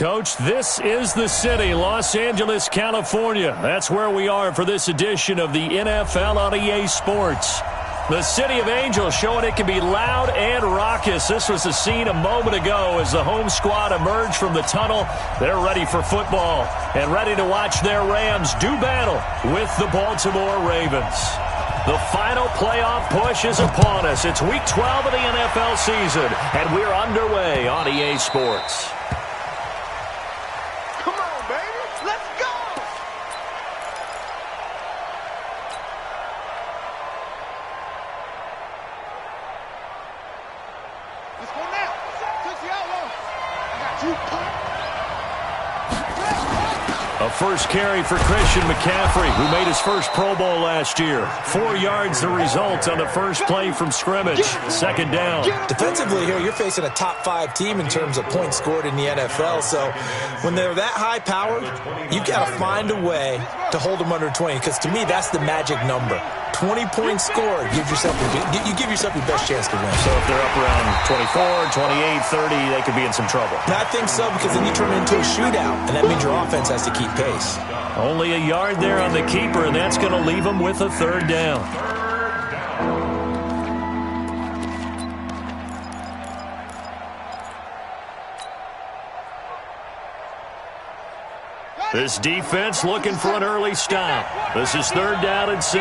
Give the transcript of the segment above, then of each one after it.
Coach, this is the city, Los Angeles, California. That's where we are for this edition of the NFL on EA Sports. The City of Angels showing it can be loud and raucous. This was the scene a moment ago as the home squad emerged from the tunnel. They're ready for football and ready to watch their Rams do battle with the Baltimore Ravens. The final playoff push is upon us. It's Week 12 of the NFL season, and we're underway on EA Sports. Come on, baby. Let's go. Let's go now. Took you out long. I got you. A first carry for Christian McCaffrey, who made his first Pro Bowl last year. 4 yards the result on the first play from scrimmage. Second down. Defensively here, you're facing a top 5 team in terms of points scored in the NFL. So when they're that high powered, you got to find a way to hold them under 20. Because to me, that's the magic number. 20 points scored, you give yourself your best chance to win. So if they're up around 24, 28, 30, they could be in some trouble. And I think so, because then you turn it into a shootout, and that means your offense has to keep pace. Only a yard there on the keeper, and that's going to leave them with a third down. This defense looking for an early stop. This is third down and 6.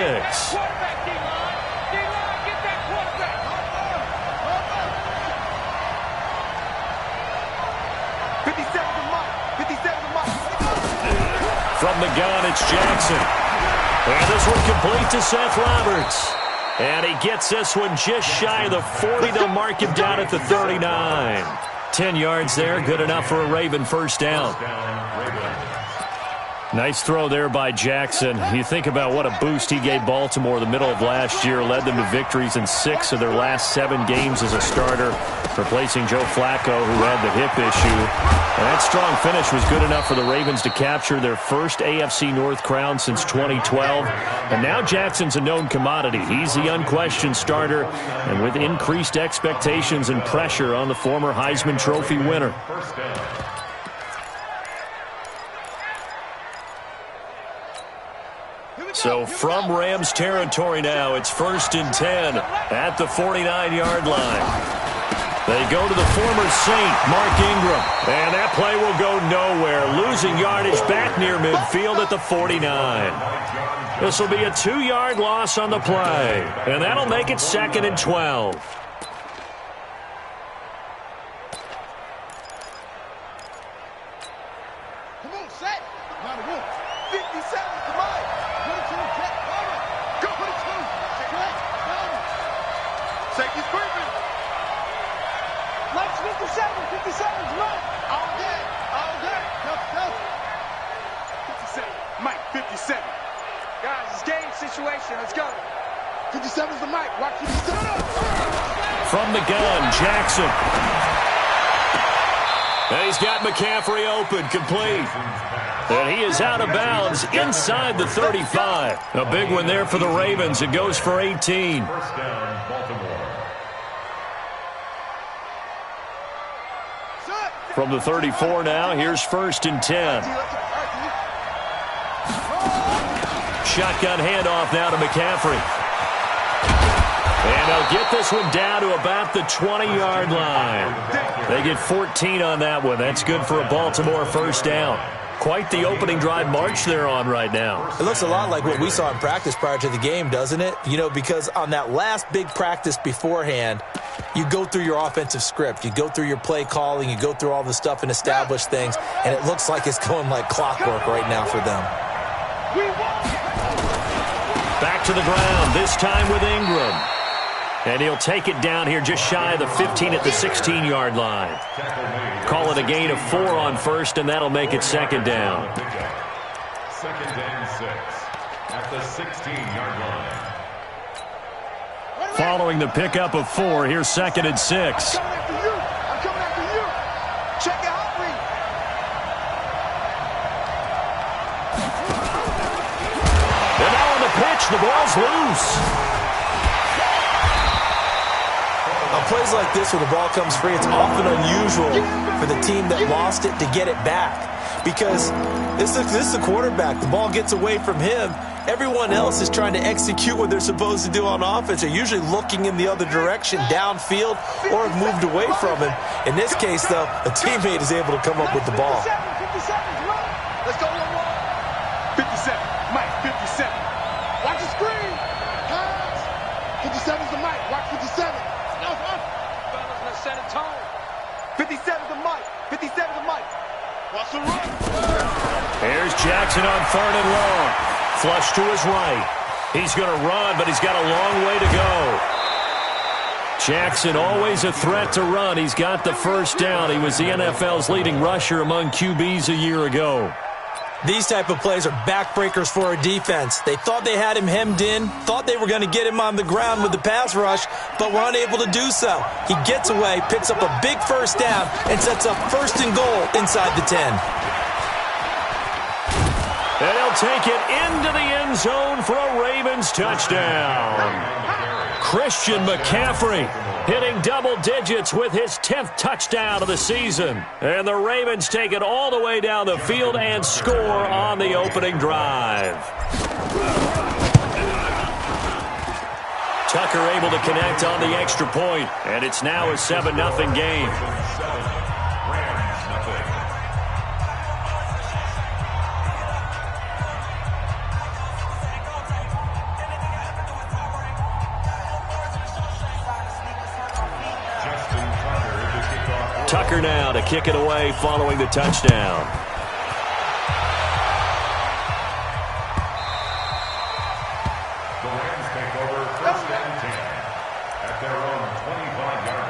From the gun, it's Jackson. And this one complete to Seth Roberts. And he gets this one just shy of the 40. They'll mark him down at the 39. 10 yards there, good enough for a Raven first down. Nice throw there by Jackson. You think about what a boost he gave Baltimore the middle of last year, led them to victories in 6 of their last 7 games as a starter, replacing Joe Flacco, who had the hip issue. And that strong finish was good enough for the Ravens to capture their first AFC North crown since 2012. And now Jackson's a known commodity. He's the unquestioned starter, and with increased expectations and pressure on the former Heisman Trophy winner. So from Rams territory now, it's 1st and 10 at the 49-yard line. They go to the former Saint, Mark Ingram. And that play will go nowhere. Losing yardage back near midfield at the 49. This will be a 2-yard loss on the play. And that'll make it 2nd and 12. From the gun, Jackson. And he's got McCaffrey open, complete. And he is out of bounds inside the 35. A big one there for the Ravens. It goes for 18. From the 34 now, here's 1st and 10. Shotgun handoff now to McCaffrey. And they'll get this one down to about the 20-yard line. They get 14 on that one. That's good for a Baltimore first down. Quite the opening drive march they're on right now. It looks a lot like what we saw in practice prior to the game, doesn't it? You know, because on that last big practice beforehand, you go through your offensive script. You go through your play calling. You go through all the stuff and establish things. And it looks like it's going like clockwork right now for them. Back to the ground, this time with Ingram. And he'll take it down here just shy of the 15 at the 16-yard line. Call it a gain of 4 on first, and that'll make it 2nd down. 2nd and 6 at the 16-yard line. Following the pickup of 4, here's 2nd and 6. I'm coming after you. Check it out, read. And now on the pitch, the ball's loose. On plays like this where the ball comes free, it's often unusual for the team that lost it to get it back. Because this is the quarterback. The ball gets away from him. Everyone else is trying to execute what they're supposed to do on offense. They're usually looking in the other direction, downfield, or have moved away from him. In this case, though, a teammate is able to come up with the ball. 57, let's go, Lamar. 57, Mike, 57. Watch the screen. Pass. 57's the Mike. Watch 57. No, fellas, let's set a tone. 57's the Mike. 57's the Mike. Watch the run. Here's Jackson on 3rd and long. Flush to his right. He's going to run, but he's got a long way to go. Jackson always a threat to run. He's got the first down. He was the NFL's leading rusher among QBs a year ago. These type of plays are backbreakers for a defense. They thought they had him hemmed in, thought they were going to get him on the ground with the pass rush, but were unable to do so. He gets away, picks up a big first down, and sets up 1st and goal inside the 10. And he'll take it into the end zone for a Ravens touchdown. Christian McCaffrey hitting double digits with his 10th touchdown of the season. And the Ravens take it all the way down the field and score on the opening drive. Tucker able to connect on the extra point, and it's now a 7-0 game. Tucker now to kick it away following the touchdown. The Rams take over 1st and 10 at their own 25-yard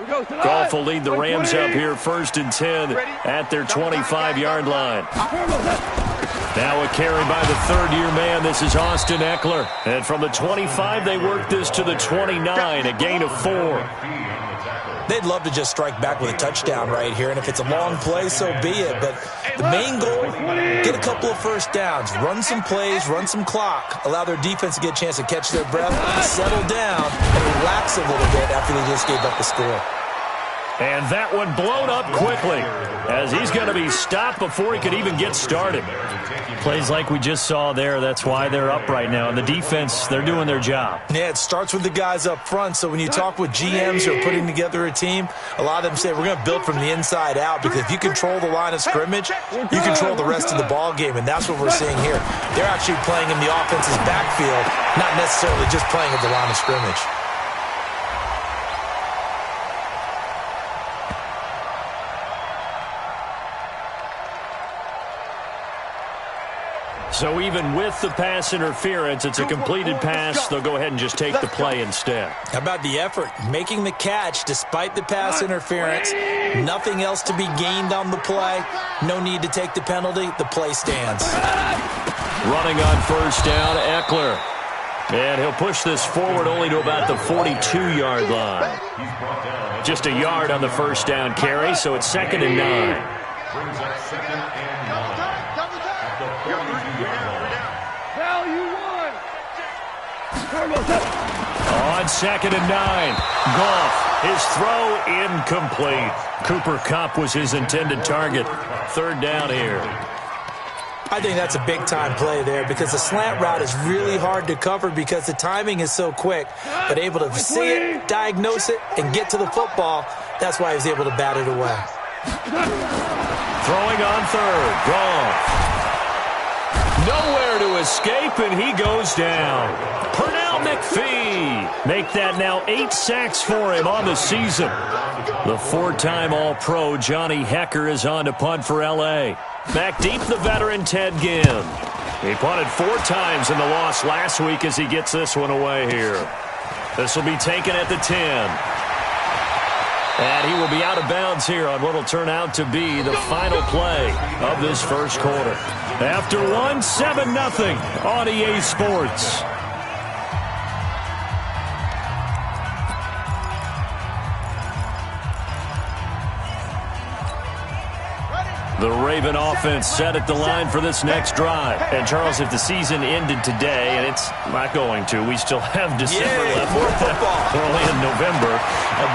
line. Goff will lead the Rams up here 1st and 10 at their 25-yard line. Now a carry by the 3rd-year man. This is Austin Eckler. And from the 25, they work this to the 29, a gain of 4. They'd love to just strike back with a touchdown right here, and if it's a long play, so be it. But the main goal, get a couple of first downs, run some plays, run some clock, allow their defense to get a chance to catch their breath, settle down, and relax a little bit after they just gave up the score. And that one blown up quickly as he's going to be stopped before he could even get started. Plays like we just saw there, that's why they're up right now. And the defense, they're doing their job. Yeah, it starts with the guys up front. So when you talk with GMs who are putting together a team, a lot of them say we're going to build from the inside out, because if you control the line of scrimmage, you control the rest of the ball game, and that's what we're seeing here. They're actually playing in the offense's backfield, not necessarily just playing at the line of scrimmage. So even with the pass interference, it's a completed pass. They'll go ahead and just take the play instead. How about the effort? Making the catch despite the pass interference. Nothing else to be gained on the play. No need to take the penalty. The play stands. Running on 1st down, Eckler. And he'll push this forward only to about the 42-yard line. Just a yard on the 1st down carry, so it's 2nd and 9. Brings up 2nd and 9 at the 42-yard line. On 2nd and 9, Goff, his throw incomplete. Cooper Kupp was his intended target. 3rd down here. I think that's a big-time play there, because the slant route is really hard to cover because the timing is so quick. But able to see it, diagnose it, and get to the football, that's why he was able to bat it away. Throwing on 3rd, Goff. Nowhere to escape, and he goes down. Pernell McPhee. Make that now 8 sacks for him on the season. The 4-time All-Pro Johnny Hekker is on to punt for L.A. Back deep, the veteran Ted Ginn. He punted 4 times in the loss last week as he gets this one away here. This will be taken at the 10. And he will be out of bounds here on what will turn out to be the final play of this 1st quarter. After 1, 7-0 on EA Sports. The Raven offense set at the line for this next drive. And, Charles, if the season ended today, and it's not going to, we still have December left. More football. We're only in November.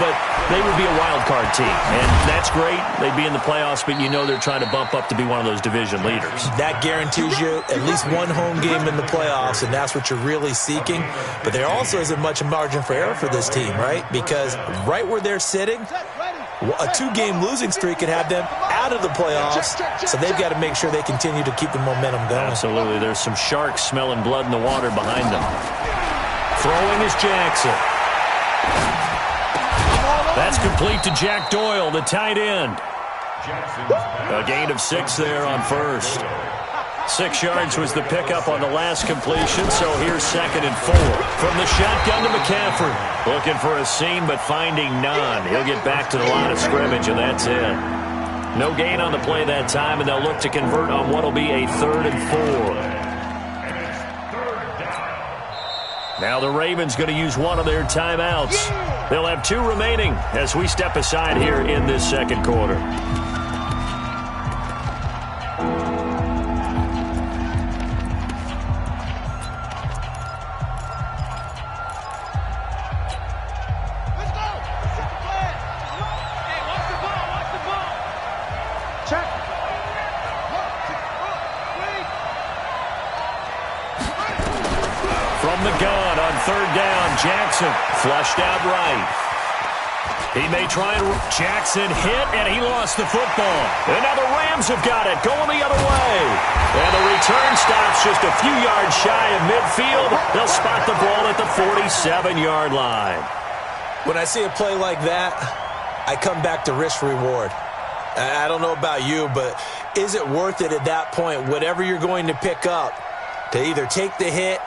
But they would be a wild card team. And that's great. They'd be in the playoffs, but you know they're trying to bump up to be one of those division leaders. That guarantees you at least one home game in the playoffs, and that's what you're really seeking. But there also isn't much margin for error for this team, right? Because right where they're sitting, a two-game losing streak could have them out of the playoffs, so they've got to make sure they continue to keep the momentum going. Absolutely. There's some sharks smelling blood in the water behind them. Throwing is Jackson. That's complete to Jack Doyle, the tight end. A gain of 6 there on first. 6 yards was the pickup on the last completion, so here's 2nd and 4. From the shotgun to McCaffrey. Looking for a seam, but finding none. He'll get back to the line of scrimmage, and that's it. No gain on the play that time, and they'll look to convert on what will be a 3rd and 4. Now the Ravens going to use one of their timeouts. They'll have 2 remaining as we step aside here in this second quarter. Jackson flushed out right. He may try and Jackson hit, and he lost the football. And now the Rams have got it, going the other way. And the return stops just a few yards shy of midfield. They'll spot the ball at the 47-yard line. When I see a play like that, I come back to risk-reward. I don't know about you, but is it worth it at that point, whatever you're going to pick up, to either take the hit,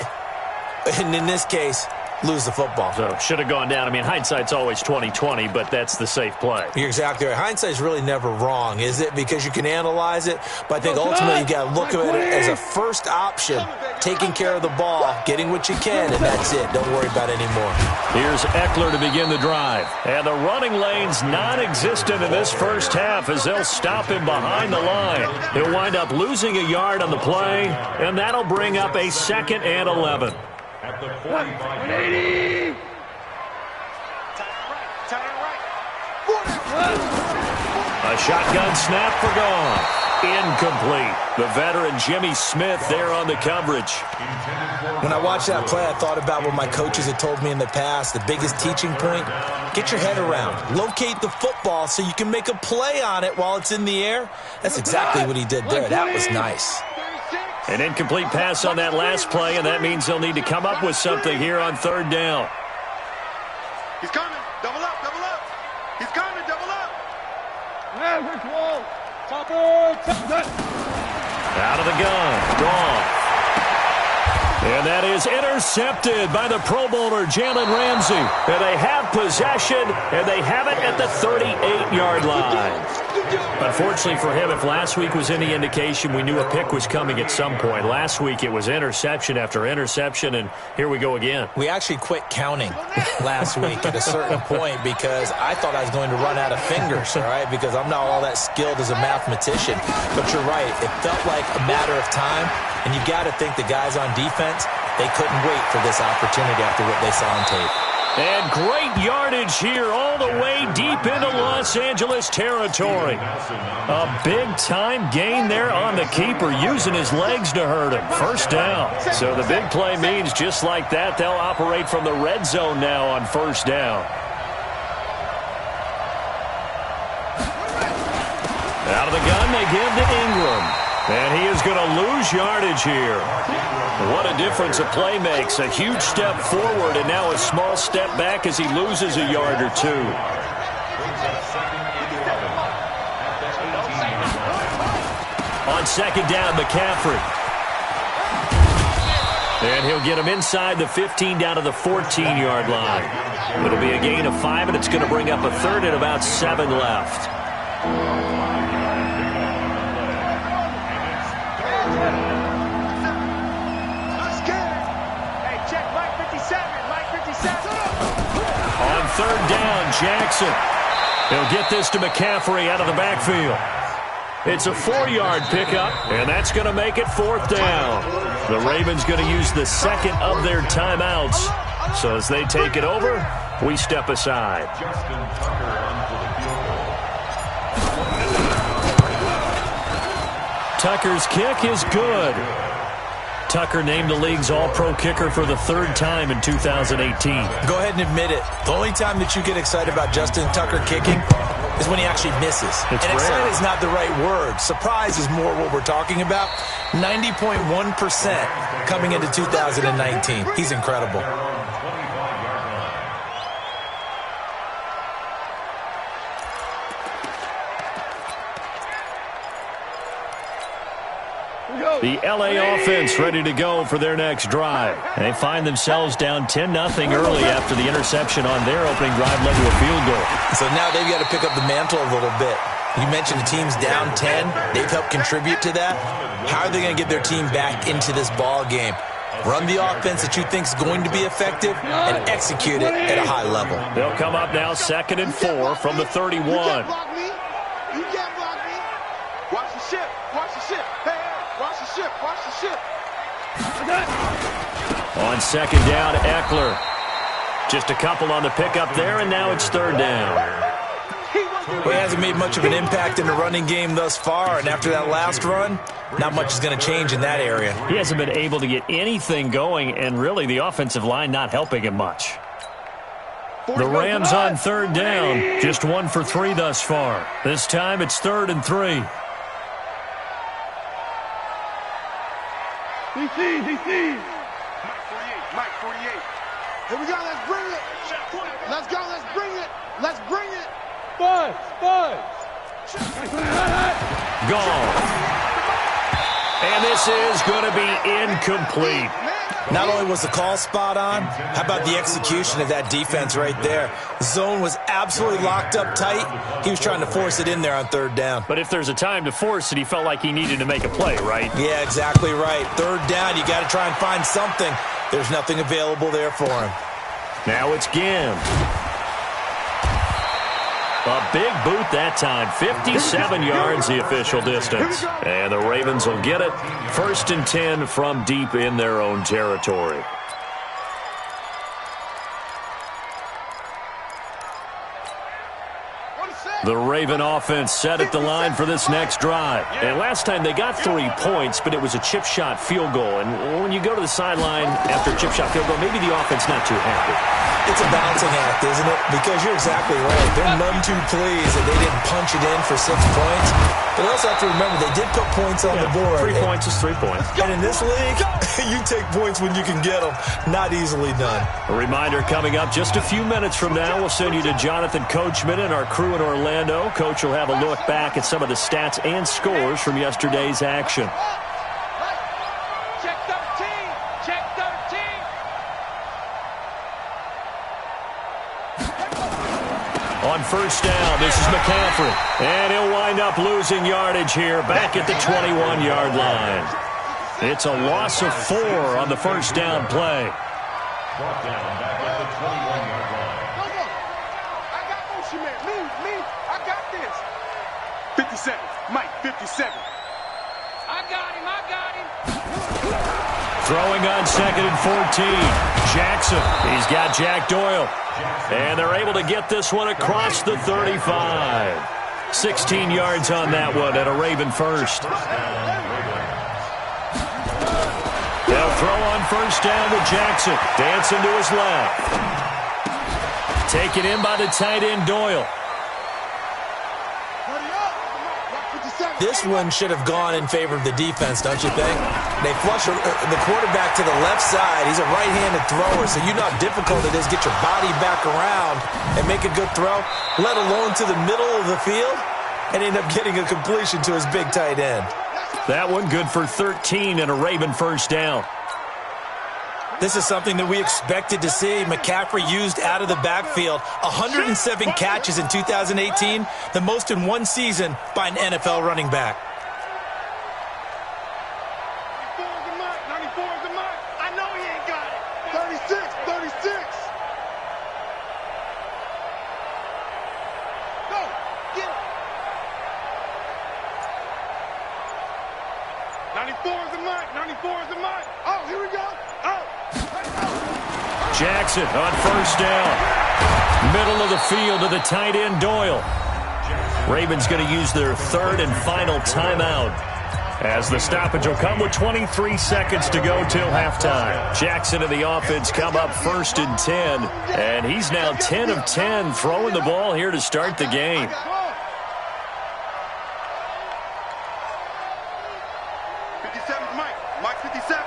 and in this case, lose the football? So should have gone down. I mean, hindsight's always 20/20, but that's the safe play. You're exactly right. Hindsight's really never wrong, is it? Because you can analyze it, but I think ultimately you got to look at it as a first option, taking care of the ball, getting what you can, and that's it. Don't worry about it anymore. Here's Eckler to begin the drive. And the running lane's non-existent in this first half as they'll stop him behind the line. He'll wind up losing a yard on the play, and that'll bring up a 2nd and 11. At the 45. A shotgun snap for Goff. Incomplete. The veteran Jimmy Smith there on the coverage. When I watched that play, I thought about what my coaches had told me in the past. The biggest teaching point, get your head around. Locate the football so you can make a play on it while it's in the air. That's exactly what he did there. That was nice. An incomplete pass on that last play, and that means they'll need to come up with something here on 3rd down. He's coming. Double up, double up. He's coming, double up. Out of the gun. Gone. And that is intercepted by the Pro Bowler Jalen Ramsey. And they have possession, and they have it at the 38-yard line. Unfortunately for him, if last week was any indication, we knew a pick was coming at some point. Last week it was interception after interception, and here we go again. We actually quit counting last week at a certain point because I thought I was going to run out of fingers, all right, because I'm not all that skilled as a mathematician. But you're right. It felt like a matter of time, and you got to think the guys on defense, they couldn't wait for this opportunity after what they saw on tape. And great yardage here all the way deep into Los Angeles territory. A big-time gain there on the keeper, using his legs to hurt him. First down. So the big play means just like that, they'll operate from the red zone now on 1st down. Out of the gun, they give to Ingram. And he is going to lose yardage here. What a difference a play makes. A huge step forward and now a small step back as he loses a yard or 2. On 2nd down, McCaffrey. And he'll get him inside the 15 down to the 14-yard line. It'll be a gain of 5, and it's going to bring up a 3rd and about 7 left. On 3rd down, Jackson. He'll get this to McCaffrey out of the backfield. It's a 4-yard pickup, and that's going to make it 4th down. The Ravens going to use the second of their timeouts. So as they take it over, we step aside. Justin Tucker on for the field goal. Tucker's kick is good. Tucker named the league's all-pro kicker for the 3rd time in 2018. Go ahead and admit it. The only time that you get excited about Justin Tucker kicking is when he actually misses. And excited is not the right word. Surprise is more what we're talking about. 90.1% coming into 2019. He's incredible. The L.A. offense ready to go for their next drive. They find themselves down 10-0 early after the interception on their opening drive led to a field goal. So now they've got to pick up the mantle a little bit. You mentioned the team's down 10. They've helped contribute to that. How are they going to get their team back into this ball game? Run the offense that you think is going to be effective and execute it at a high level. They'll come up now 2nd and 4 from the 31. You can't block me. You can't block me. Watch the ship. Watch the ship. Hey, watch the ship. Watch the ship. On 2nd down, Eckler. Just a couple on the pickup there, and now it's 3rd down. Well, he hasn't made much of an impact in the running game thus far, and after that last run, not much is going to change in that area. He hasn't been able to get anything going, and really the offensive line not helping him much. The Rams on 3rd down, just 1 for 3 thus far. This time it's 3rd and 3. DC. Mike 48. Here we go. Let's bring it. Let's go. Let's bring it. Let's bring it. Gone. And this is going to be incomplete. Not only was the call spot on, how about the execution of that defense right there? The zone was absolutely locked up tight. He was trying to force it in there on 3rd down. But if there's a time to force it, he felt like he needed to make a play, right? Yeah, exactly right. 3rd down, you got to try and find something. There's nothing available there for him. Now it's Gim. A big boot that time. 57 yards the official distance. And the Ravens will get it. 1st and 10 from deep in their own territory. The Raven offense set at the line for this next drive. And last time they got 3 points, but it was a chip shot field goal. And when you go to the sideline after a chip shot field goal, maybe the offense not too happy. It's a balancing act, isn't it? Because you're exactly right. They're none too pleased that they didn't punch it in for 6 points. But also have to remember, they did put points on the board. 3 points is 3 points. And in this league, you take points when you can get them. Not easily done. A reminder coming up just a few minutes from now. We'll send you to Jonathan Coachman and our crew in Orlando. Coach will have a look back at some of the stats and scores from yesterday's action. Check 13. Check 13. On 1st down, this is McCaffrey. And he'll wind up losing yardage here back at the 21-yard line. It's a loss of 4 on the 1st down play. Brought down back at the 21-yard line. Go. I got motion, man. Me. I got this. 57. Mike, 57. I got him. Throwing on 2nd and 14. Jackson. He's got Jack Doyle. And they're able to get this one across the 35. 16 yards on that one at a Raven first. They'll throw on 1st down with Jackson. Dancing to his left. Taken in by the tight end Doyle. This one should have gone in favor of the defense, don't you think? They flush the quarterback to the left side. He's a right-handed thrower, so you know how difficult it is to get your body back around and make a good throw, let alone to the middle of the field, and end up getting a completion to his big tight end. That one good for 13 and a Raven 1st down. This is something that we expected to see. McCaffrey used out of the backfield. 107 catches in 2018, the most in one season by an NFL running back. 94 is the mark. I know he ain't got it. 36. Go. Get it. 94 is the mic. 94 is the mic. Oh, here we go. Oh. Jackson on first down. Middle of the field to the tight end, Doyle. Ravens going to use their third and final timeout, as the stoppage will come with 23 seconds to go till halftime. Jackson and the offense come up first and 10, and he's now 10 of 10 throwing the ball here to start the game. 57's Mike. Mike 57.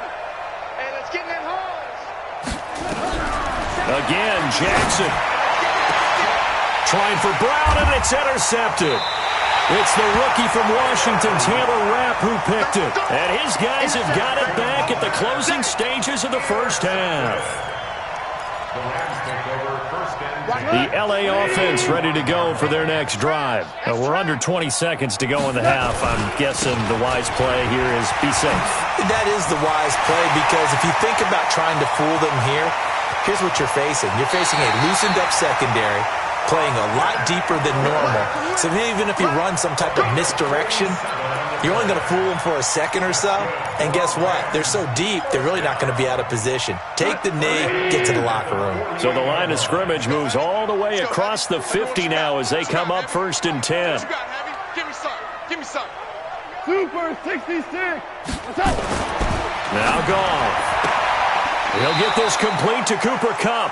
Hey, let's get in that hole. Again, Jackson trying for Brown, and it's intercepted. It's the rookie from Washington, Taylor Rapp, who picked it. And his guys have got it back at the closing stages of the first half. The LA offense ready to go for their next drive. We're under 20 seconds to go in the half. I'm guessing the wise play here is be safe. That is the wise play, because if you think about trying to fool them here, here's what you're facing. You're facing a loosened up secondary, playing a lot deeper than normal. So even if you run some type of misdirection, you're only going to fool them for a second or so. And guess what? They're so deep, they're really not going to be out of position. Take the knee, get to the locker room. So the line of scrimmage moves all the way across the 50 now as they come up first and 10. What you got, Heavy? Give me some. Give me some. Super 66. What's up? Now Goff. He'll get this complete to Cooper Kupp.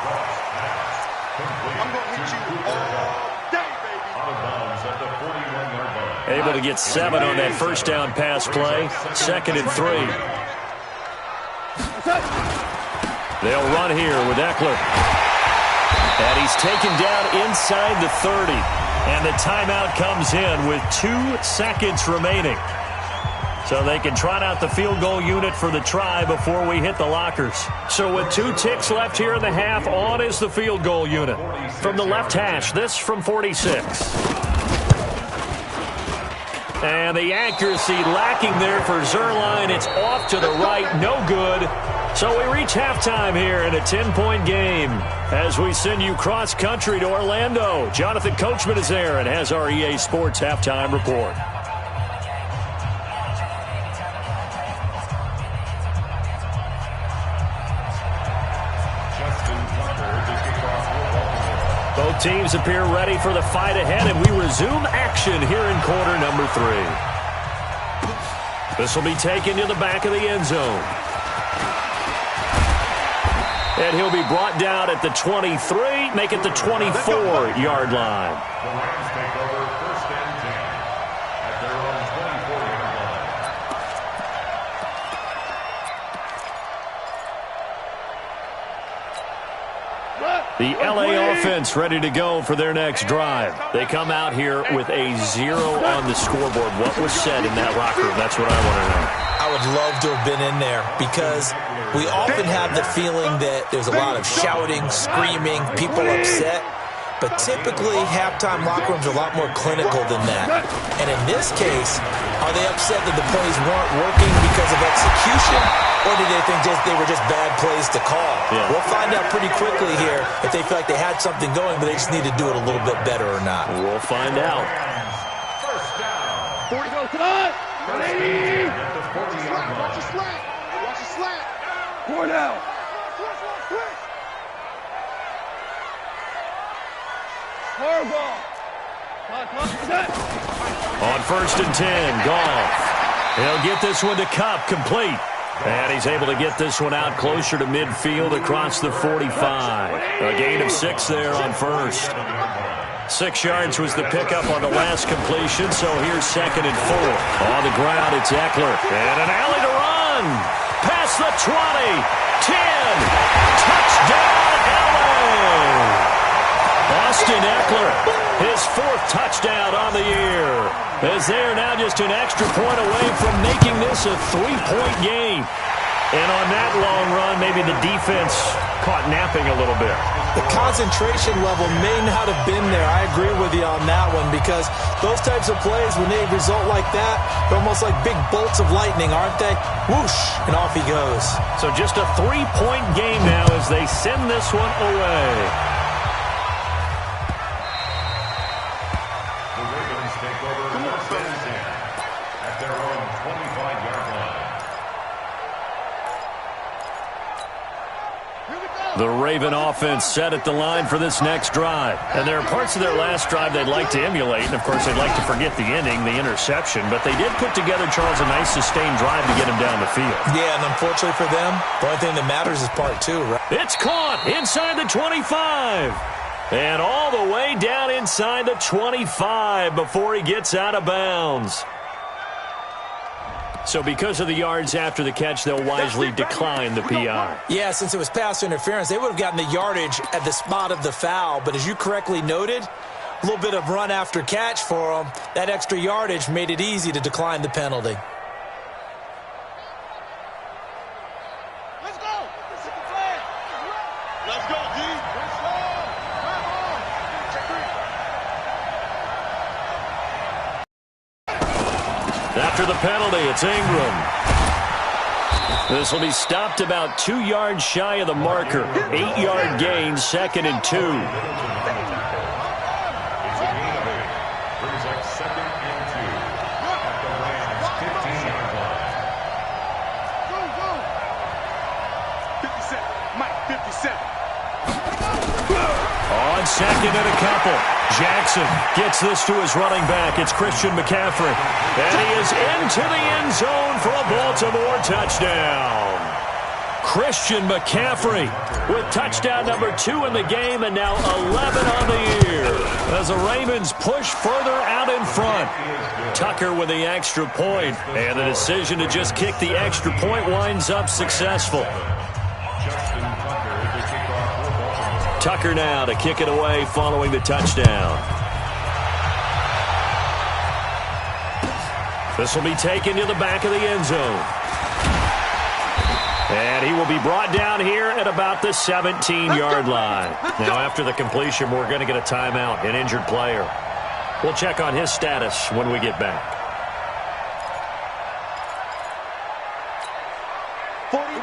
I'm going to hit you all day, baby. Out of bounds at the 41-yard line. Able to get 7 on that first down pass play. Second and 3. They'll run here with Eckler. And he's taken down inside the 30. And the timeout comes in with 2 seconds remaining. So they can trot out the field goal unit for the try before we hit the lockers. So with 2 ticks left here in the half, on is the field goal unit. From the left hash, this from 46. And the accuracy lacking there for Zuerlein. It's off to the right, no good. So we reach halftime here in a 10-point game as we send you cross-country to Orlando. Jonathan Coachman is there and has our EA Sports halftime report. Both teams appear ready for the fight ahead, and we resume action here in quarter number 3. This will be taken to the back of the end zone. And he'll be brought down at the 23, make it the 24-yard line. The Rams take over first and 10 at their own 24-yard line. The LA offense ready to go for their next drive. They come out here with a 0 on the scoreboard. What was said in that locker room? That's what I want to know. I would love to have been in there, because we often have the feeling that there's a lot of shouting, screaming, people upset. But typically, halftime locker rooms are a lot more clinical than that. And in this case, are they upset that the plays weren't working because of execution? Or do they think they were just bad plays to call? Yeah. We'll find out pretty quickly here if they feel like they had something going, but they just need to do it a little bit better or not. We'll find out. First down. 40 goes tonight. First down at the 40-yard Watch your line. slant. Watch your slant. 4 down. Switch. Hard ball. On first and 10, Goff. He'll get this one to Kupp, complete. And he's able to get this one out closer to midfield across the 45. A gain of 6 there on first. 6 yards was the pickup on the last completion, so here's second and 4. On the ground, it's Eckler. And an alley to run. Past the 20. 10. Touchdown, LA. Austin Eckler, his 4th touchdown on the year, as they are now just an extra point away from making this a 3-point game. And on that long run, maybe the defense caught napping a little bit. The concentration level may not have been there. I agree with you on that one, because those types of plays, when they result like that, they're almost like big bolts of lightning, aren't they? Whoosh, and off he goes. So just a 3-point game now as they send this one away. The Ravens take over first and 10 at their own 25-yard line. The Raven offense set at the line for this next drive. And there are parts of their last drive they'd like to emulate. And, of course, they'd like to forget the ending, the interception. But they did put together, Charles, a nice sustained drive to get him down the field. Yeah, and unfortunately for them, the only thing that matters is part two, right? It's caught inside the 25. And all the way down inside the 25 before he gets out of bounds. So because of the yards after the catch, they'll wisely decline the PI. Yeah, since it was pass interference, they would have gotten the yardage at the spot of the foul. But as you correctly noted, a little bit of run after catch for them. That extra yardage made it easy to decline the penalty. Let's go. Let's hit the flag. Let's go, D. Let's go. Come on. Check three. After the penalty, it's Ingram. This will be stopped about 2 yards shy of the marker. 8-yard gain, 2nd and 2. It's a gain of 8. Brings up 2nd and 2. At the Rams' 15-yard line. Go, go. 57. Mike, 57. On second and a couple. Jackson gets this to his running back. It's Christian McCaffrey. And he is into the end zone for a Baltimore touchdown. Christian McCaffrey with touchdown number 2 in the game and now 11 on the year. As the Ravens push further out in front. Tucker with the extra point. And the decision to just kick the extra point winds up successful. Tucker now to kick it away following the touchdown. This will be taken to the back of the end zone. And he will be brought down here at about the 17-yard line. Now, after the completion, we're going to get a timeout, an injured player. We'll check on his status when we get back.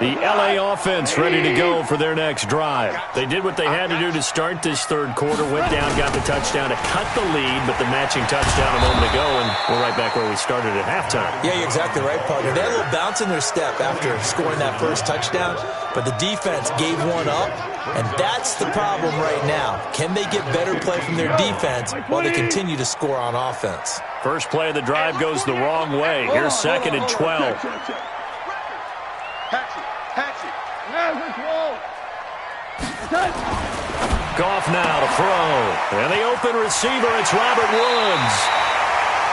The LA offense ready to go for their next drive. They did what they had to do to start this third quarter, went down, got the touchdown to cut the lead, but the matching touchdown a moment ago, and we're right back where we started at halftime. Yeah, you're exactly right, partner. They had a little bounce in their step after scoring that first touchdown, but the defense gave one up, and that's the problem right now. Can they get better play from their defense while they continue to score on offense? First play of the drive goes the wrong way. Here's 2nd and 12. Goff now to throw. And the open receiver, it's Robert Woods.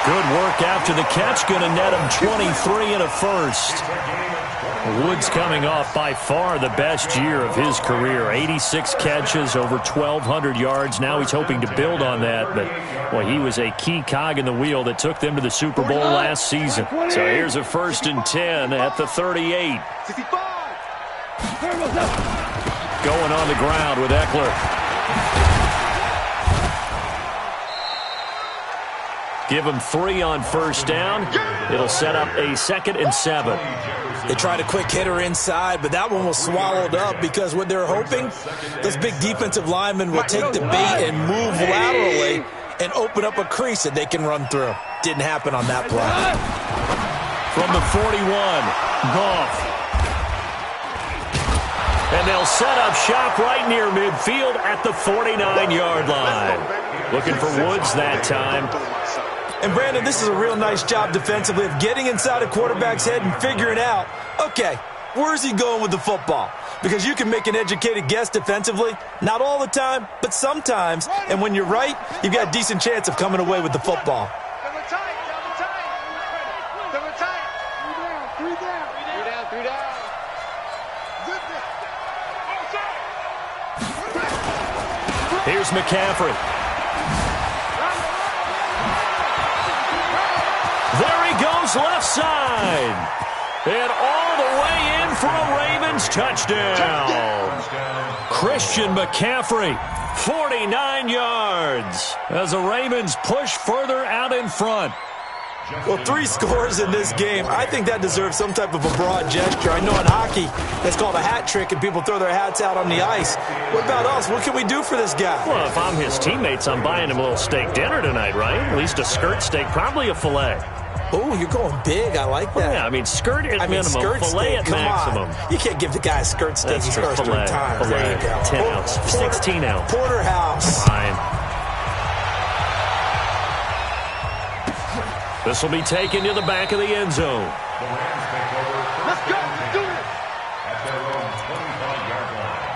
Good work after the catch. Going to net him 23 and a first. Woods coming off by far the best year of his career. 86 catches, over 1,200 yards. Now he's hoping to build on that. But, well, he was a key cog in the wheel that took them to the Super Bowl last season. So here's a 1st and 10 at the 38. 65. Going on the ground with Eckler. Give him 3 on first down. It'll set up a 2nd and 7. They tried a quick hitter inside, but that one was swallowed up because what they're hoping, those big defensive linemen will take the bait and move laterally and open up a crease that they can run through. Didn't happen on that play. From the 41, Goff. And they'll set up shop right near midfield at the 49-yard line. Looking for Woods that time. And, Brandon, this is a real nice job defensively of getting inside a quarterback's head and figuring out, okay, where's he going with the football? Because you can make an educated guess defensively. Not all the time, but sometimes. And when you're right, you've got a decent chance of coming away with the football. Here's McCaffrey. There he goes left side. And all the way in for a Ravens touchdown. Christian McCaffrey, 49 yards. As the Ravens push further out in front. Well, 3 scores in this game. I think that deserves some type of a broad gesture. I know in hockey, that's called a hat trick, and people throw their hats out on the ice. What about us? What can we do for this guy? Well, if I'm his teammates, I'm buying him a little steak dinner tonight, right? At least a skirt steak, probably a filet. Oh, you're going big. I like that. Yeah, I mean, skirt at minimum, skirt fillet steak. at maximum. On. You can't give the guy a skirt steak. He scores 3 times. Fillet, there you go. 10 ounce, 16 ounce. Porterhouse. Fine. This will be taken to the back of the end zone. The Rams take over. Let's go. Let's do this. At their own 25-yard line.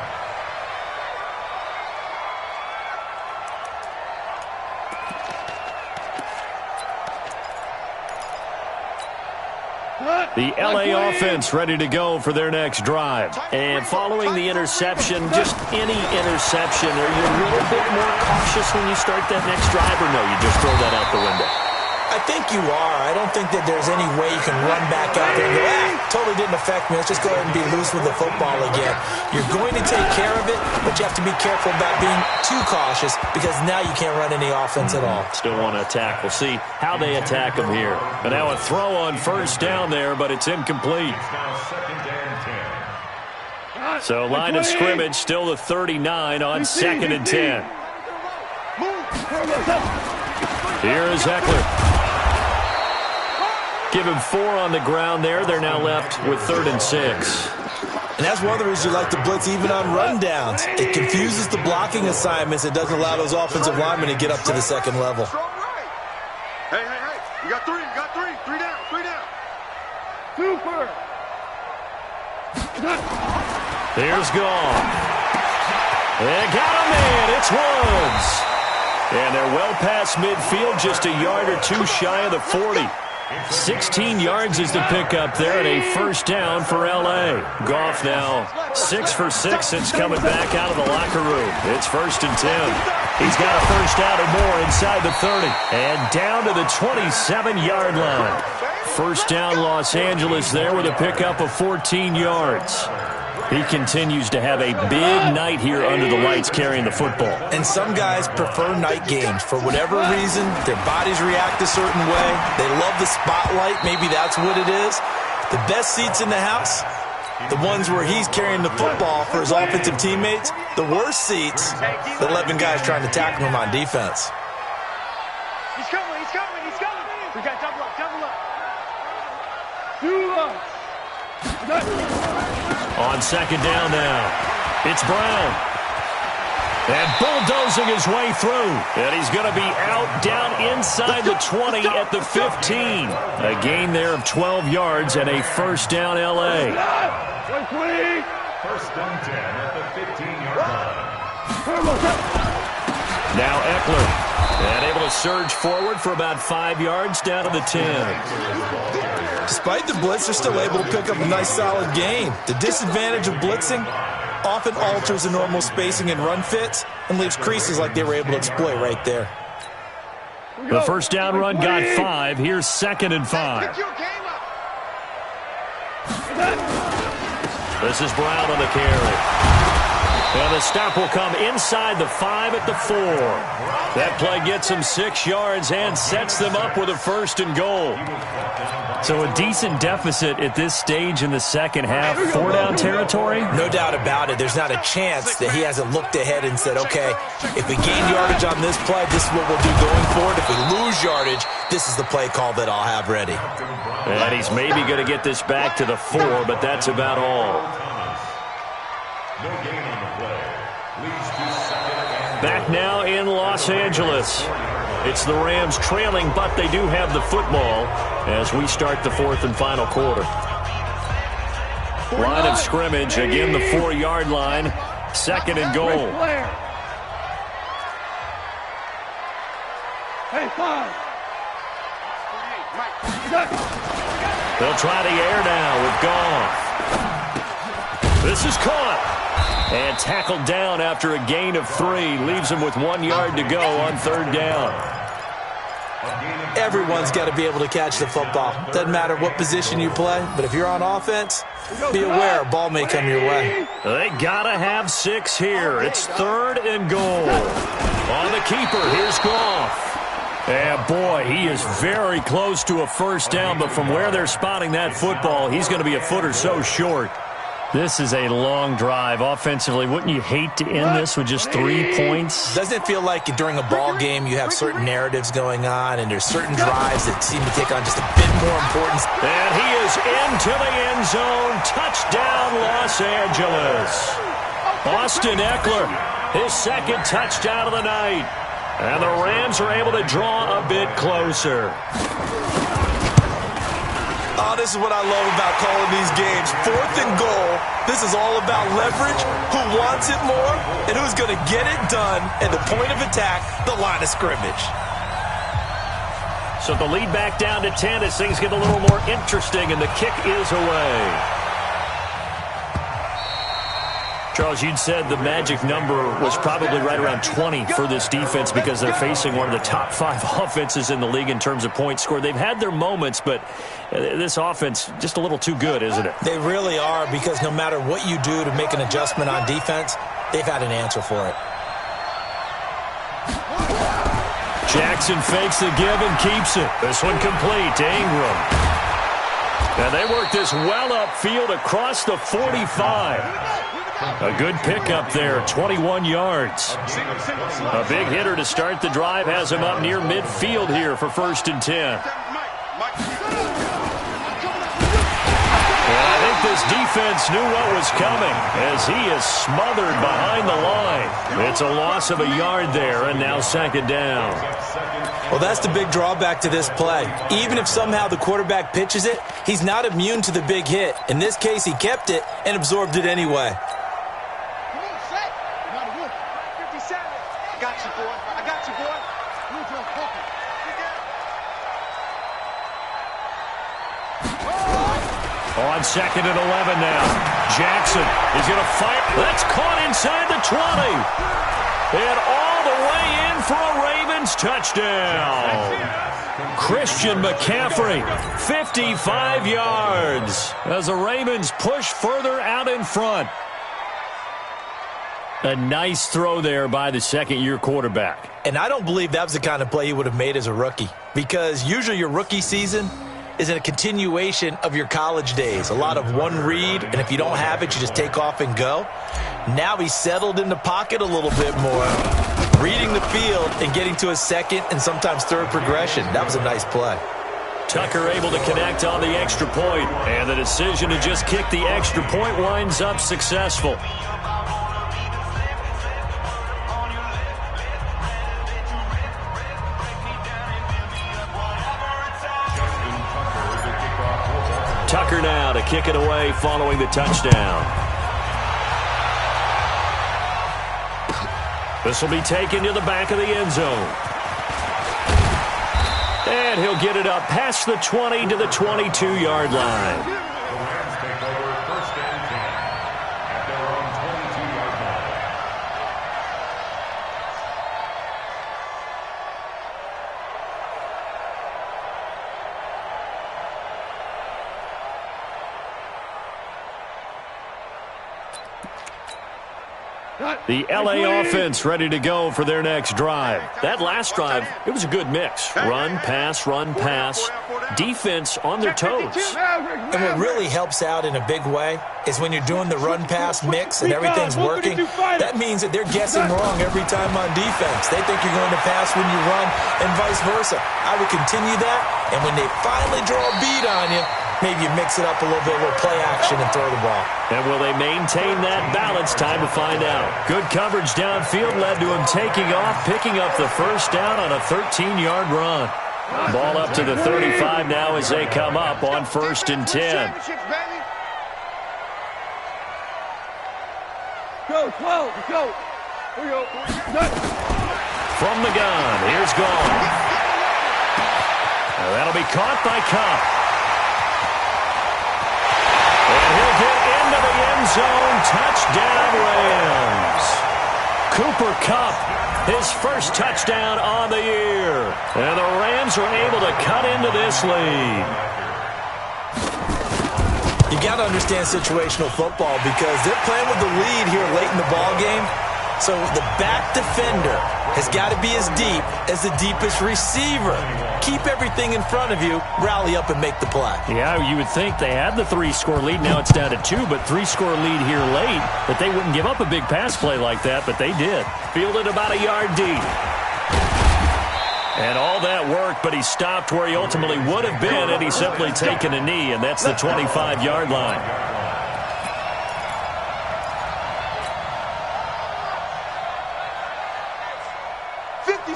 The LA offense ready to go for their next drive. And following the interception, just any interception, are you a little bit more cautious when you start that next drive, or no, you just throw that out the window? I think you are. I don't think that there's any way you can run back out there and go, totally didn't affect me. Let's just go ahead and be loose with the football again. You're going to take care of it, but you have to be careful about being too cautious because now you can't run any offense at all. Still want to attack. We'll see how they attack them here. And now a throw on first down there, but it's incomplete. It's now 2nd and 10. So line of scrimmage still the 39 on 2nd and 10. Here is Eckler. Give him 4 on the ground there. They're now left with 3rd and 6. And that's one of the reasons you like to blitz even on rundowns. It confuses the blocking assignments. It doesn't allow those offensive linemen to get up to the second level. Hey. You got 3. You got 3. 3 down. 3 down. Super. Here's Goff. They got him in. It's Woods. And they're well past midfield, just a yard or 2 shy of the 40. 16 yards is the pickup there, and a first down for L.A. Goff now 6 for 6 since coming back out of the locker room. It's 1st and 10. He's got a first down or more inside the 30. And down to the 27-yard line. First down Los Angeles there with a pickup of 14 yards. He continues to have a big night here under the lights carrying the football. And some guys prefer night games. For whatever reason, their bodies react a certain way. They love the spotlight. Maybe that's what it is. The best seats in the house, the ones where he's carrying the football for his offensive teammates. The worst seats, the 11 guys trying to tackle him on defense. He's coming. We got double up. 2 up. On 2nd down now, it's Brown. And bulldozing his way through. And he's going to be out down inside the 20 at the 15. A gain there of 12 yards and a first down L.A. 120. 1st and 10 at the 15-yard line. Now Eckler. And able to surge forward for about 5 yards down to the 10. Despite the blitz, they're still able to pick up a nice solid gain. The disadvantage of blitzing often alters the normal spacing and run fits and leaves creases like they were able to exploit right there. The first down run got 5. Here's 2nd and 5. This is Brown on the carry. And the stop will come inside the 5 at the 4. That play gets them 6 yards and sets them up with a 1st and goal. So a decent deficit at this stage in the second half. 4-down territory? No doubt about it. There's not a chance that he hasn't looked ahead and said, okay, if we gain yardage on this play, this is what we'll do going forward. If we lose yardage, this is the play call that I'll have ready. And he's maybe going to get this back to the 4, but that's about all. No gain on the play. Leads to 2nd and Back now in Los Angeles. It's the Rams trailing, but they do have the football as we start the 4th and final quarter. Line of scrimmage, again the 4-yard line. 2nd and goal. Hey, 5. They'll try the air now with Goff. This is caught. And tackled down after a gain of 3. Leaves him with 1 yard to go on 3rd down. Everyone's got to be able to catch the football. Doesn't matter what position you play, but if you're on offense, be aware a ball may come your way. They got to have 6 here. It's 3rd and goal. On the keeper, here's Goff. And boy, he is very close to a first down, but from where they're spotting that football, he's going to be a foot or so short. This is a long drive offensively. Wouldn't you hate to end this with just 3 points? Doesn't it feel like during a ball game you have certain narratives going on and there's certain drives that seem to take on just a bit more importance? And he is into the end zone. Touchdown, Los Angeles. Austin Eckler, his second touchdown of the night. And the Rams are able to draw a bit closer. Oh, this is what I love about calling these games. 4th and goal. This is all about leverage, who wants it more, and who's going to get it done at the point of attack, the line of scrimmage. So the lead back down to 10 as things get a little more interesting, and the kick is away. Charles, you'd said the magic number was probably right around 20 for this defense because they're facing one of the top 5 offenses in the league in terms of points scored. They've had their moments, but this offense just a little too good, isn't it? They really are, because no matter what you do to make an adjustment on defense, they've had an answer for it. Jackson fakes the give and keeps it. This one complete to Ingram. And they work this well upfield across the 45. A good pickup there, 21 yards. A big hitter to start the drive has him up near midfield here for 1st and 10. And I think this defense knew what was coming as he is smothered behind the line. It's a loss of a yard there, and now 2nd down. Well, that's the big drawback to this play. Even if somehow the quarterback pitches it, he's not immune to the big hit. In this case, he kept it and absorbed it anyway. On 2nd and 11 now. Jackson is going to fire. That's caught inside the 20. And all the way in for a Ravens touchdown. Christian McCaffrey, 55 yards as the Ravens push further out in front. A nice throw there by the 2nd-year quarterback. And I don't believe that was the kind of play he would have made as a rookie, because usually your rookie season is in a continuation of your college days. A lot of one read, and if you don't have it, you just take off and go. Now he's settled in the pocket a little bit more, reading the field and getting to his 2nd and sometimes 3rd progression. That was a nice play. Tucker able to connect on the extra point, and the decision to just kick the extra point winds up successful. Tucker now to kick it away following the touchdown. This will be taken to the back of the end zone. And he'll get it up past the 20 to the 22-yard line. Rams take over 1st and 10 at their own 22-yard line. The LA offense ready to go for their next drive. That last drive, it was a good mix. Run, pass, run, pass. Defense on their toes. And what really helps out in a big way is when you're doing the run-pass mix and everything's working, that means that they're guessing wrong every time on defense. They think you're going to pass when you run and vice versa. I would continue that, and when they finally draw a beat on you, maybe you mix it up a little bit with play action and throw the ball. And will they maintain that balance? Time to find out. Good coverage downfield led to him taking off, picking up the 1st down on a 13-yard run. Ball up to the 35 now as they come up on 1st and 10. Go, go. Here we go. From the gun, here's Gone. Now that'll be caught by Kupp. And he'll get into the end zone. Touchdown, Rams. Cooper Kupp, his 1st touchdown on the year. And the Rams are able to cut into this lead. You got to understand situational football because they're playing with the lead here late in the ball game. So the back defender has got to be as deep as the deepest receiver. Keep everything in front of you, rally up and make the play. Yeah, you would think they had the 3-score lead. Now it's down to 2, but 3-score lead here late. That they wouldn't give up a big pass play like that, but they did. Fielded about a yard deep. And all that work, but he stopped where he ultimately would have been, and he's simply taken a knee, and that's the 25-yard line.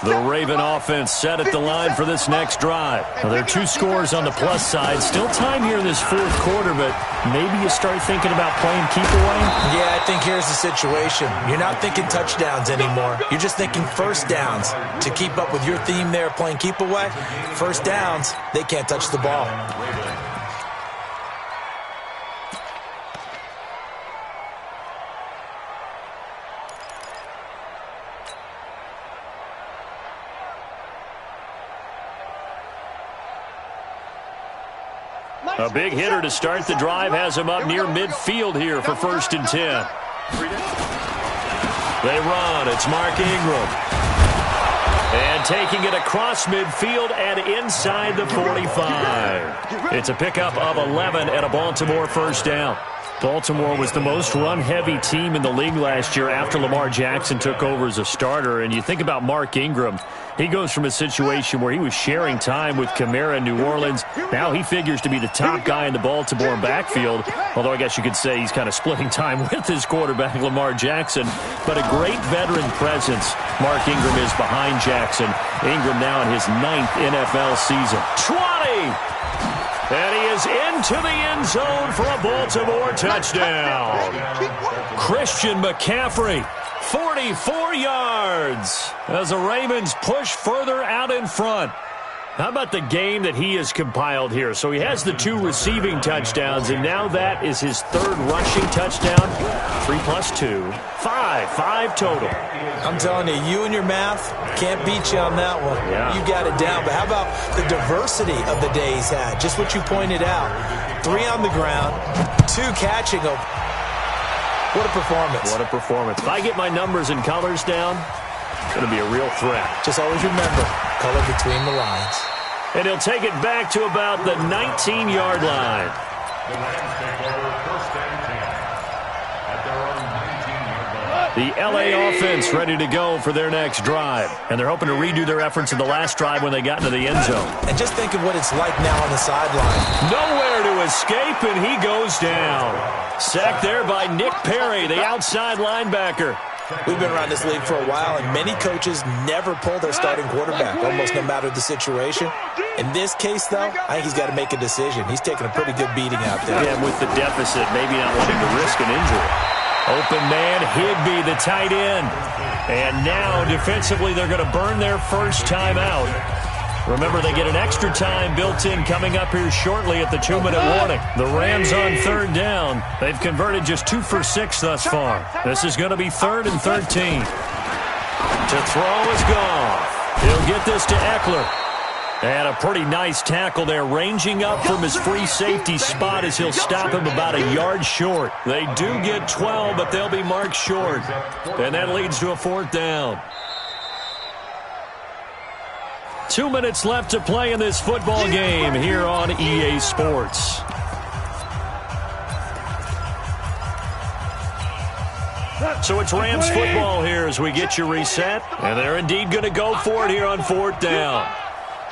The Raven offense set at the line for this next drive. Now, there are 2 scores on the plus side. Still time here in this 4th quarter, but maybe you start thinking about playing keep away? Yeah, I think here's the situation. You're not thinking touchdowns anymore. You're just thinking first downs. To keep up with your theme there, playing keep away, first downs, they can't touch the ball. A big hitter to start the drive has him up near midfield here for 1st and 10. They run. It's Mark Ingram. And taking it across midfield and inside the 45. It's a pickup of 11 and a Baltimore first down. Baltimore was the most run-heavy team in the league last year after Lamar Jackson took over as a starter. And you think about Mark Ingram, he goes from a situation where he was sharing time with Kamara in New Orleans. Now he figures to be the top guy in the Baltimore backfield, although I guess you could say he's kind of splitting time with his quarterback, Lamar Jackson. But a great veteran presence Mark Ingram is behind Jackson. Ingram now in his 9th NFL season. 20! And he is into the end zone for a Baltimore touchdown. Christian McCaffrey, 44 yards as the Ravens push further out in front. How about the game that he has compiled here? So he has the 2 receiving touchdowns, and now that is his 3rd rushing touchdown. 3 plus 2, 5 total. I'm telling you, you and your math can't beat you on that one. Yeah. You got it down. But how about the diversity of the day he's had? Just what you pointed out. 3 on the ground, 2 catching them. What a performance. What a performance. If I get my numbers and colors down, it's going to be a real threat. Just always remember, color between the lines. And he'll take it back to about the 19-yard line. The Rams take over 1st and 10 at their own 19-yard line. The L.A. offense ready to go for their next drive. And they're hoping to redo their efforts in the last drive when they got into the end zone. And just think of what it's like now on the sideline. Nowhere to escape, and he goes down. Sacked there by Nick Perry, the outside linebacker. We've been around this league for a while, and many coaches never pull their starting quarterback, almost no matter the situation. In this case, though, I think he's got to make a decision. He's taking a pretty good beating out there. Yeah, with the deficit, maybe not wanting to risk an injury. Open man, Higbee, the tight end. And now, defensively, they're going to burn their first time out. Remember, they get an extra time built in coming up here shortly at the 2-minute warning. The Rams on 3rd down. They've converted just 2 for 6 thus far. This is going to be 3rd and 13. To throw is Goff. He'll get this to Eckler. And a pretty nice tackle there, ranging up from his free safety spot as he'll stop him about a yard short. They do get 12, but they'll be marked short. And that leads to a 4th down. 2 minutes left to play in this football game here on EA Sports. So it's Rams football here as we get you reset. And they're indeed going to go for it here on 4th down.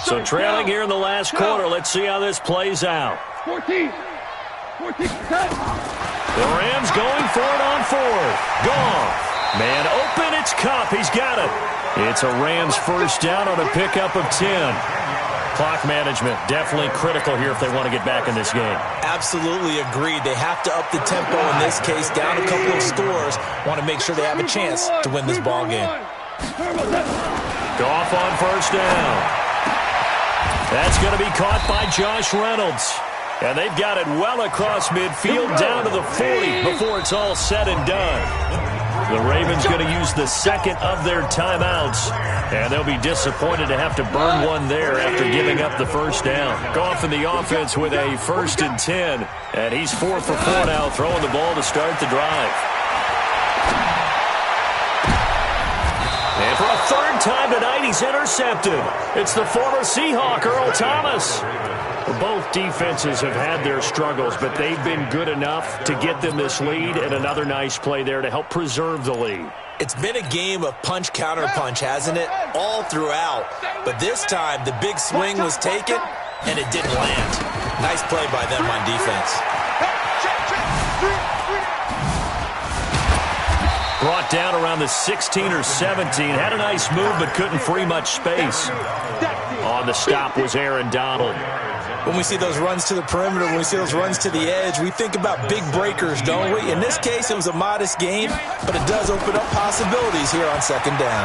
So trailing here in the last quarter. Let's see how this plays out. 14, 10. The Rams going for it on 4th. Goff. Man open, it's Kupp. He's got it. It's a Rams first down on a pickup of 10. Clock management definitely critical here if they want to get back in this game. Absolutely agreed. They have to up the tempo in this case, down a couple of scores. Want to make sure they have a chance to win this ball game. Goff on first down. That's going to be caught by Josh Reynolds. And they've got it well across midfield down to the 40 before it's all said and done. The Ravens going to use the 2nd of their timeouts, and they'll be disappointed to have to burn one there after giving up the first down. Goff in the offense with a 1st and 10, and he's 4 for 4 now, throwing the ball to start the drive. And for a third time tonight, he's intercepted. It's the former Seahawk, Earl Thomas. Both defenses have had their struggles, but they've been good enough to get them this lead, and another nice play there to help preserve the lead. It's been a game of punch-counter-punch, hasn't it? All throughout. But this time, the big swing was taken, and it didn't land. Nice play by them on defense. Brought down around the 16 or 17. Had a nice move, but couldn't free much space. On the stop was Aaron Donald. When we see those runs to the perimeter, when we see those runs to the edge, we think about big breakers, don't we? In this case, it was a modest game, but it does open up possibilities here on second down.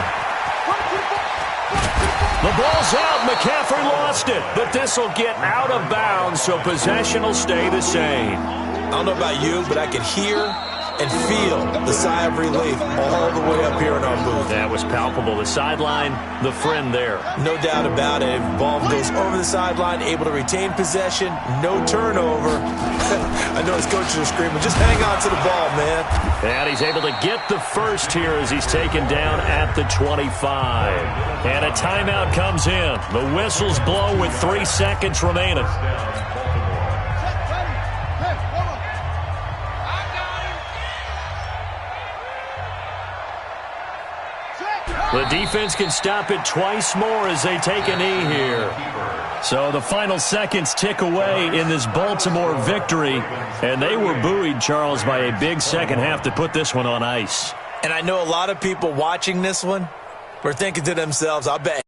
The ball's out. McCaffrey lost it, but this will get out of bounds, so possession will stay the same. I don't know about you, but I can hear and feel the sigh of relief all the way up here in our booth. That was palpable. The sideline, the friend there. No doubt about it. Ball goes over the sideline, able to retain possession, no turnover. I know his coaches are screaming, just hang on to the ball, man. And he's able to get the first here as he's taken down at the 25. And a timeout comes in. The whistles blow with 3 seconds remaining. The defense can stop it twice more as they take a knee here. So the final seconds tick away in this Baltimore victory. And they were buoyed, Charles, by a big second half to put this one on ice. And I know a lot of people watching this one were thinking to themselves, I'll bet